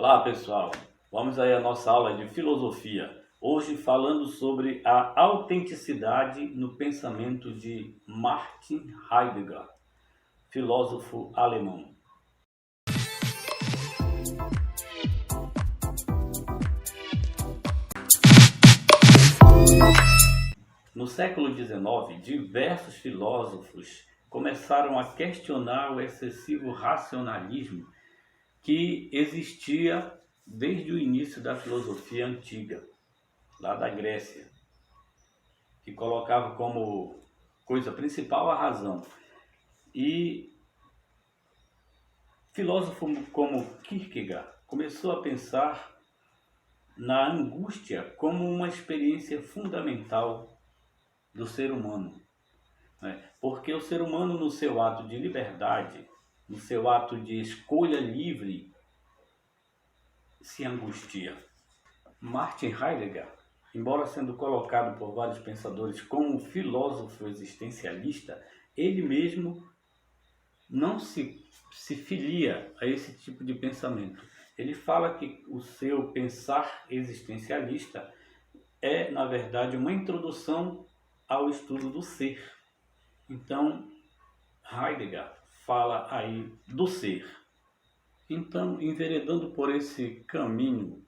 Olá pessoal, vamos aí à nossa aula de filosofia. Hoje falando sobre a autenticidade no pensamento de Martin Heidegger, filósofo alemão. No século XIX, diversos filósofos começaram a questionar o excessivo racionalismo que existia desde o início da filosofia antiga, lá da Grécia, que colocava como coisa principal a razão. E filósofo como Kierkegaard começou a pensar na angústia como uma experiência fundamental do ser humano, né? Porque o ser humano, no seu ato de liberdade, no seu ato de escolha livre, se angustia. Martin Heidegger, embora sendo colocado por vários pensadores como um filósofo existencialista, ele mesmo não se filia a esse tipo de pensamento. Ele fala que o seu pensar existencialista é, na verdade, uma introdução ao estudo do ser. Então, Heidegger fala aí do ser. Então, enveredando por esse caminho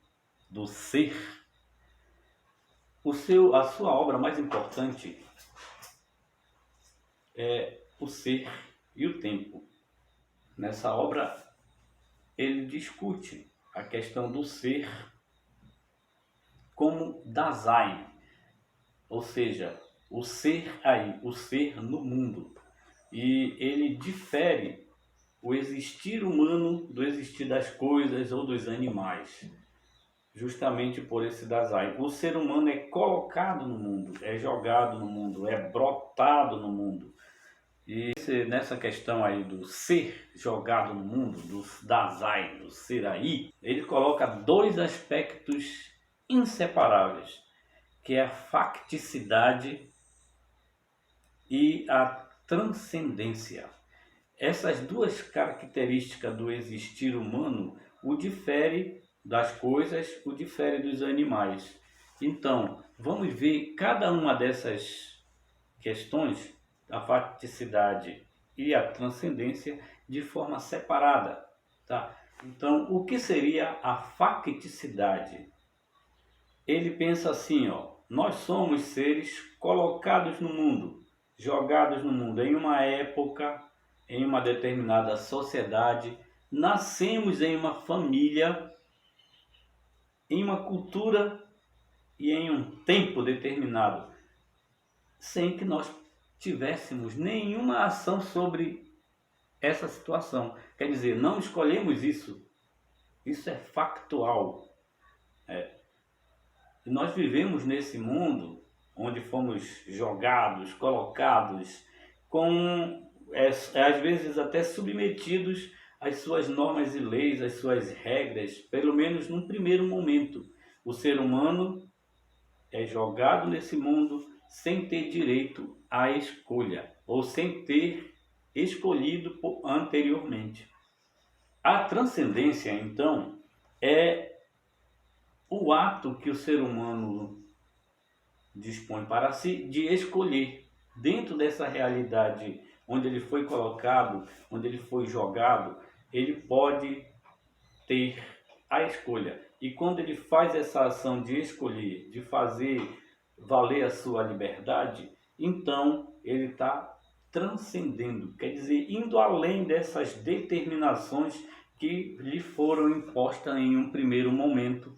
do ser, a sua obra mais importante é O Ser e o Tempo. Nessa obra, ele discute a questão do ser como Dasein, ou seja, o ser aí, o ser no mundo. E ele difere o existir humano do existir das coisas ou dos animais, justamente por esse Dasein. O ser humano é colocado no mundo, é jogado no mundo, é brotado no mundo. E nessa questão aí do ser jogado no mundo, do Dasein, do ser aí, ele coloca dois aspectos inseparáveis, que é a facticidade e a transcendência. Essas duas características do existir humano o difere das coisas, o difere dos animais. Então, vamos ver cada uma dessas questões, a facticidade e a transcendência, de forma separada, tá? Então, o que seria a facticidade? Ele pensa assim, ó, nós somos seres colocados no mundo, jogados no mundo em uma época, em uma determinada sociedade, nascemos em uma família, em uma cultura e em um tempo determinado, sem que nós tivéssemos nenhuma ação sobre essa situação. Quer dizer, não escolhemos isso. Isso é factual. E nós vivemos nesse mundo onde fomos jogados, colocados, às vezes até submetidos às suas normas e leis, às suas regras, pelo menos num primeiro momento. O ser humano é jogado nesse mundo sem ter direito à escolha, ou sem ter escolhido anteriormente. A transcendência, então, é o ato que o ser humano dispõe para si de escolher dentro dessa realidade onde ele foi colocado, onde ele foi jogado, ele pode ter a escolha. E quando ele faz essa ação de escolher, de fazer valer a sua liberdade, então ele está transcendendo, quer dizer, indo além dessas determinações que lhe foram impostas em um primeiro momento.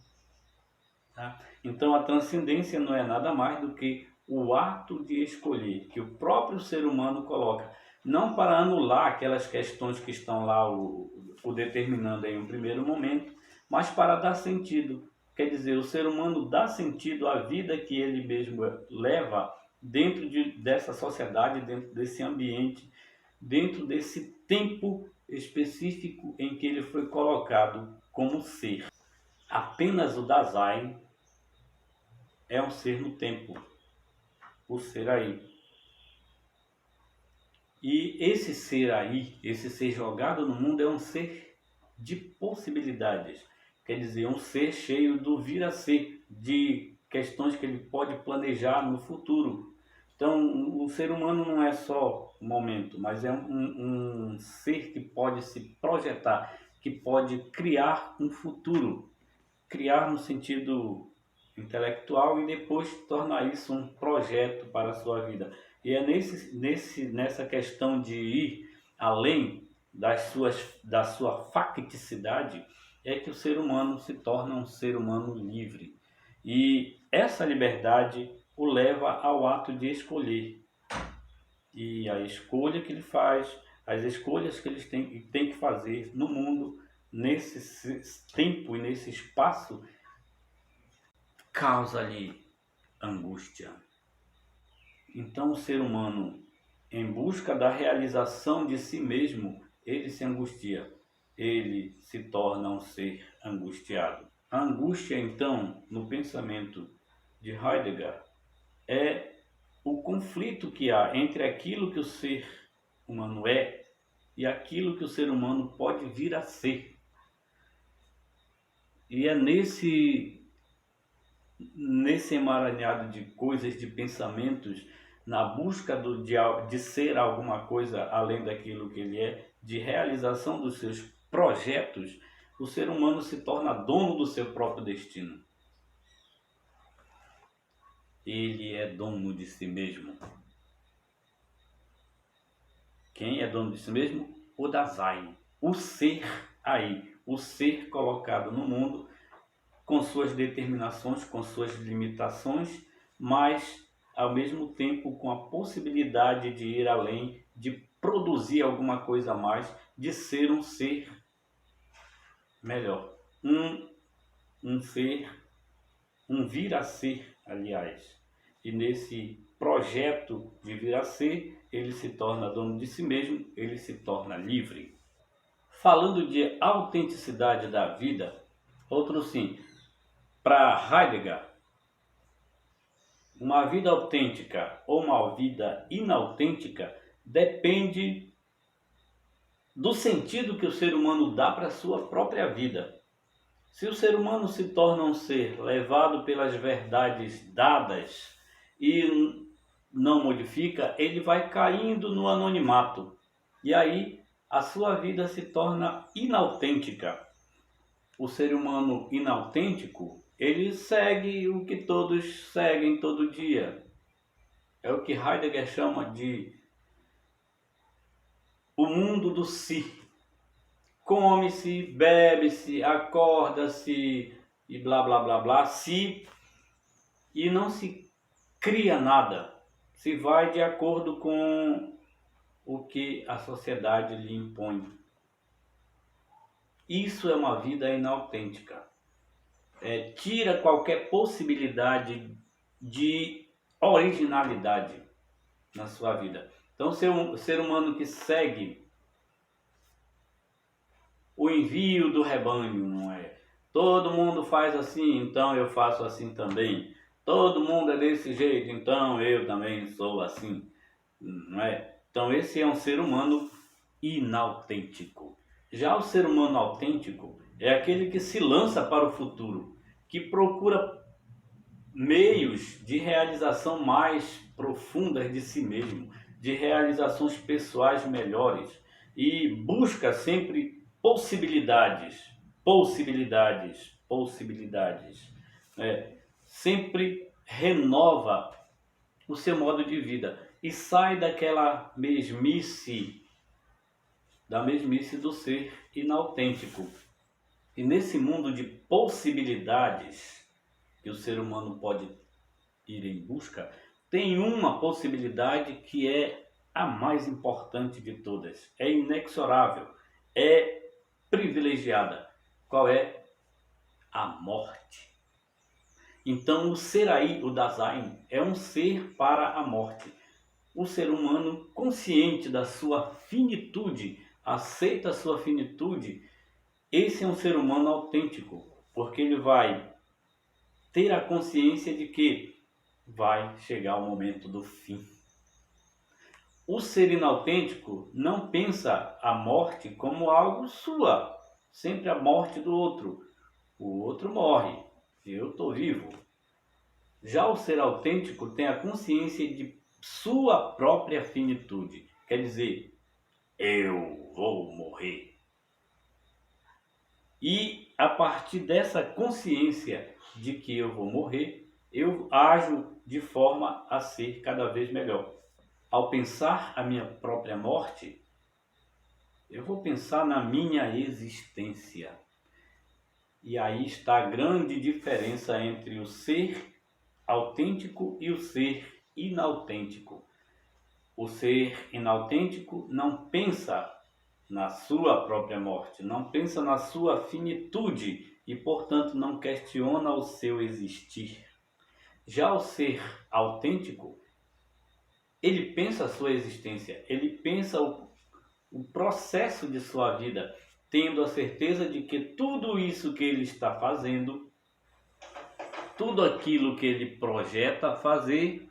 Tá? Então a transcendência não é nada mais do que o ato de escolher, que o próprio ser humano coloca, não para anular aquelas questões que estão lá o determinando em um primeiro momento, mas para dar sentido. Quer dizer, o ser humano dá sentido à vida que ele mesmo leva dentro dessa sociedade, dentro desse ambiente, dentro desse tempo específico em que ele foi colocado como ser. Apenas o Dasein é um ser no tempo, o ser aí. E esse ser aí, esse ser jogado no mundo, é um ser de possibilidades. quer dizer, um ser cheio do vir a ser, de questões que ele pode planejar no futuro. Então, o ser humano não é só um momento, mas é um ser que pode se projetar, que pode criar um futuro, criar no sentido intelectual e depois tornar isso um projeto para a sua vida. E é nessa questão de ir além da sua facticidade é que o ser humano se torna um ser humano livre. E essa liberdade o leva ao ato de escolher. E a escolha que ele faz, as escolhas que ele tem que fazer no mundo, nesse tempo e nesse espaço, causa-lhe angústia. Então o ser humano, em busca da realização de si mesmo, ele se angustia, ele se torna um ser angustiado. A angústia, então, no pensamento de Heidegger, é o conflito que há entre aquilo que o ser humano é e aquilo que o ser humano pode vir a ser. E é nesse emaranhado de coisas, de pensamentos, na busca de ser alguma coisa além daquilo que ele é, de realização dos seus projetos, o ser humano se torna dono do seu próprio destino. Ele é dono de si mesmo. Quem é dono de si mesmo? O Dasein, o ser aí, o ser colocado no mundo com suas determinações, com suas limitações, mas ao mesmo tempo com a possibilidade de ir além, de produzir alguma coisa a mais, de ser um ser melhor, um ser, um vir a ser, aliás. E nesse projeto de vir a ser, ele se torna dono de si mesmo, ele se torna livre. Falando de autenticidade da vida, outro sim, para Heidegger, uma vida autêntica ou uma vida inautêntica depende do sentido que o ser humano dá para a sua própria vida. Se o ser humano se torna um ser levado pelas verdades dadas e não modifica, ele vai caindo no anonimato. E aí a sua vida se torna inautêntica. O ser humano inautêntico, ele segue o que todos seguem todo dia. É o que Heidegger chama de o mundo do si. Come-se, bebe-se, acorda-se e blá blá blá blá, si, e não se cria nada. Se vai de acordo com o que a sociedade lhe impõe. Isso é uma vida inautêntica. Tira qualquer possibilidade de originalidade na sua vida. Então, ser humano que segue o envio do rebanho, não é? Todo mundo faz assim, então eu faço assim também. Todo mundo é desse jeito, então eu também sou assim, não é? Então esse é um ser humano inautêntico. Já o ser humano autêntico é aquele que se lança para o futuro, que procura meios de realização mais profundas de si mesmo, de realizações pessoais melhores e busca sempre possibilidades. Sempre renova o seu modo de vida e sai da mesmice do ser inautêntico. E nesse mundo de possibilidades que o ser humano pode ir em busca, tem uma possibilidade que é a mais importante de todas, é inexorável, é privilegiada. Qual é? A morte. Então o ser aí, o Dasein, é um ser para a morte. O ser humano consciente da sua finitude, aceita a sua finitude, esse é um ser humano autêntico, porque ele vai ter a consciência de que vai chegar o momento do fim. O ser inautêntico não pensa a morte como algo sua, sempre a morte do outro. o outro morre, eu estou vivo. Já o ser autêntico tem a consciência de sua própria finitude. Quer dizer, eu vou morrer. E a partir dessa consciência de que eu vou morrer, eu ajo de forma a ser cada vez melhor. Ao pensar a minha própria morte, eu vou pensar na minha existência. E aí está a grande diferença entre o ser autêntico e o ser inautêntico. O ser inautêntico não pensa na sua própria morte, não pensa na sua finitude e, portanto, não questiona o seu existir. Já o ser autêntico, ele pensa a sua existência, ele pensa o processo de sua vida, tendo a certeza de que tudo isso que ele está fazendo, tudo aquilo que ele projeta fazer,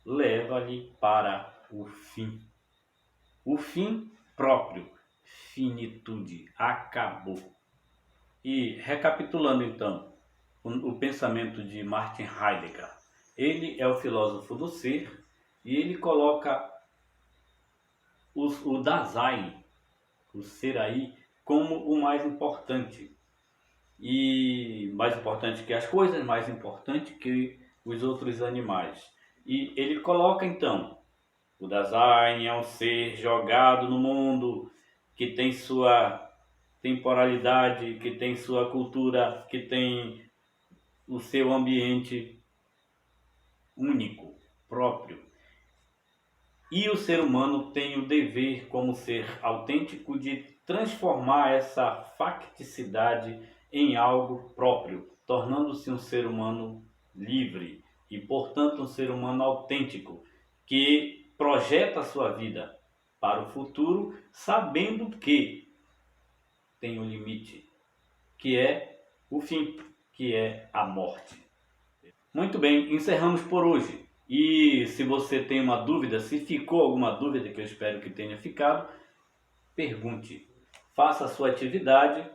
leva-lhe para o fim. O fim próprio, finitude, acabou. E recapitulando então, o pensamento de Martin Heidegger, ele é o filósofo do ser e ele coloca o Dasein, o ser aí, como o mais importante. E mais importante que as coisas, mais importante que os outros animais. E ele coloca então, o Dasein é um ser jogado no mundo, que tem sua temporalidade, que tem sua cultura, que tem o seu ambiente único, próprio. E o ser humano tem o dever, como ser autêntico, de transformar essa facticidade em algo próprio, tornando-se um ser humano livre e, portanto, um ser humano autêntico, que projeta a sua vida para o futuro, sabendo que tem um limite, que é o fim, que é a morte. Muito bem, encerramos por hoje. E se você tem uma dúvida, se ficou alguma dúvida, que eu espero que tenha ficado, pergunte. Faça a sua atividade.